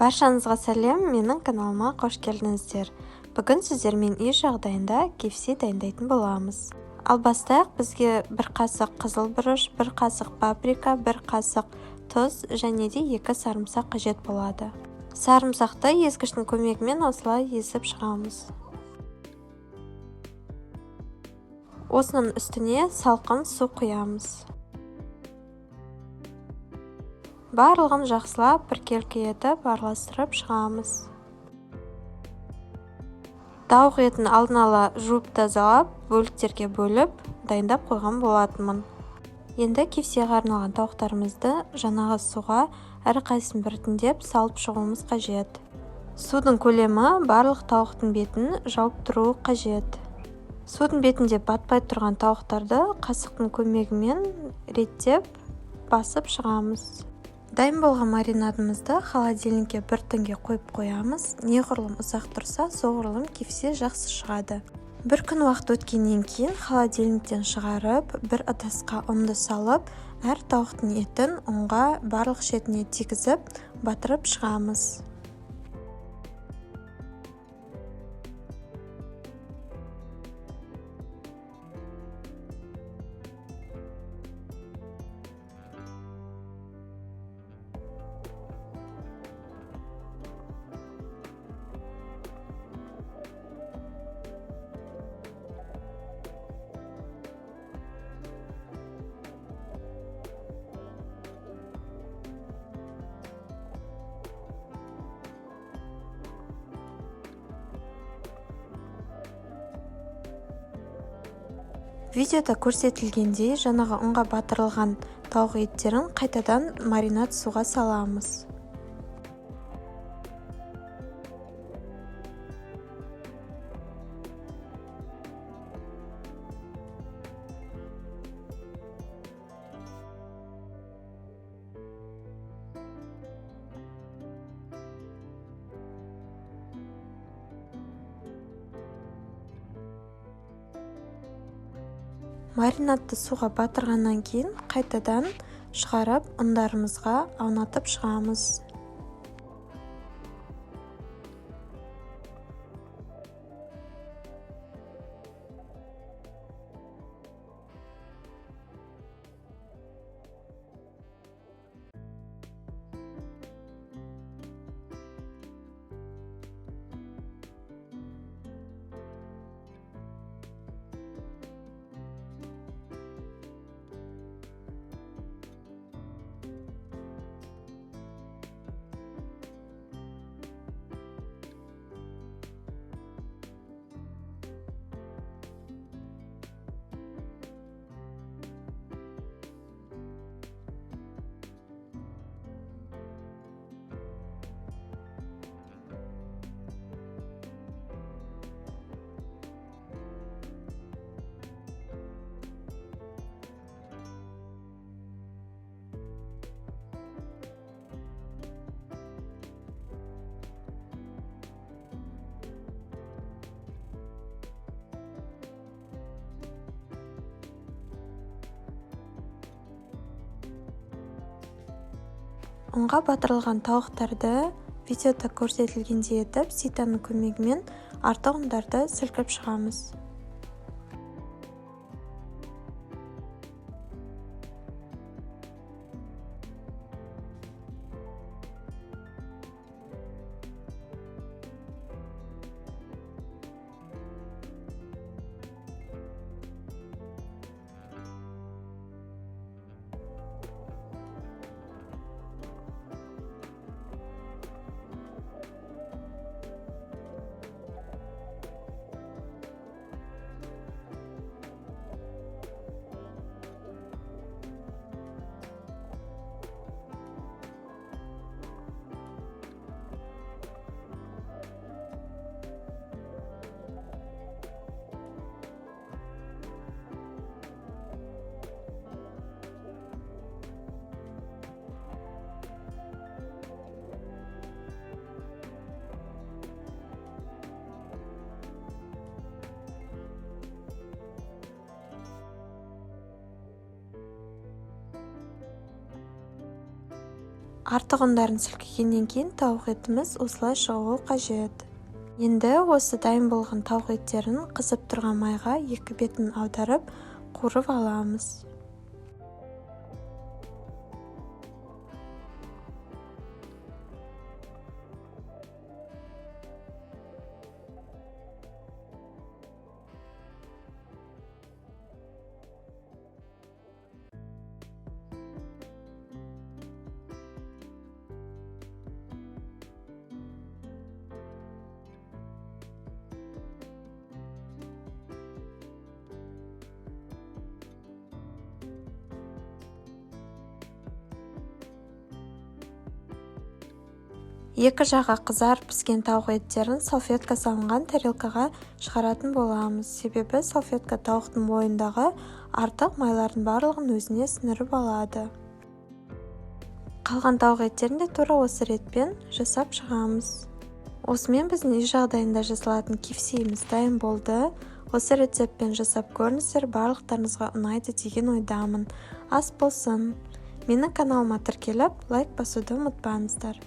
Баршаңызға сәлем, менің каналыма қош келдіңіздер. Бүгін сіздермен үй жағдайында KFC дайындайтын боламыз. Ал бастайық, бізге 1 қасық қызыл бұрыш, 1 қасық паприка, 1 қасық тұз және де 2 сарымсақ қажет болады. Сарымсақты езгіштің көмегімен осылай езіп шығамыз. Осының үстіне салқын су құямыз. Барлығын жақсылап біркелкі етіп араластырып шығамыз. Тауық етін алдын ала жуып тазалап, бөліктерге бөліп, дайындап қойған болатынмын. Енді KFC-ға арналған тауықтарымызды жаңағы суға әрқайсысын біртіндеп салып шығуымыз қажет. Судың көлемі барлық тауықтың бетін жауып тұруы қажет. Судың бетінде батпай тұрған тауықтарды қасықтың көмегімен реттеп басып шығамыз. Дайын болған маринадымызды холодильникке 1 түнге қойып қоямыз. Неғұрлым ұзақ тұрса, соғұрлым KFC жақсы шығады. 1 күн уақыт өткеннен кейін холодильниктен шығарып, 1 ыдысқа ұнды салып, әр тауықтың етін ұнға барлық шетіне тигізіп, батырып шығамыз. Видеода көрсетілгендей, жаңағы ұнға батырылған тауық еттерін қайтадан маринад суға саламыз. Маринадты суға батырғаннан кейін қайтадан шығарып ұндарымызға аунатып шығамыз. Ұнға батырылған тауықтарды видеода көрсетілгендей етіп, ситаның көмегімен артық ұндарды сілкіп шығамыз. Артық ұндарын сілкегеннен кейін тауық етіміз осылай шығуы қажет. Енді осы дайын болған тауық еттерін қызып тұрған майға екі бетін аударып қуырып аламыз. Екі жағы қызарып піскен тауық еттерін салфетка салынған тарелкаға шығаратын боламыз. Себебі салфетка тауықтың бойындағы артық майлардың барлығын өзіне сіңіріп алады. Қалған тауық еттерін де тура осы ретпен жасап шығамыз. Осымен біздің үй жағдайында жасалатын кефсейіміз дайын болды. Осы рецептпен жасап көріңіздер, барлықтарыңызға ұнайды деген ойдамын. Ас болсын. Менің каналыма тіркеліп, лайк басуды ұмытпаңыздар.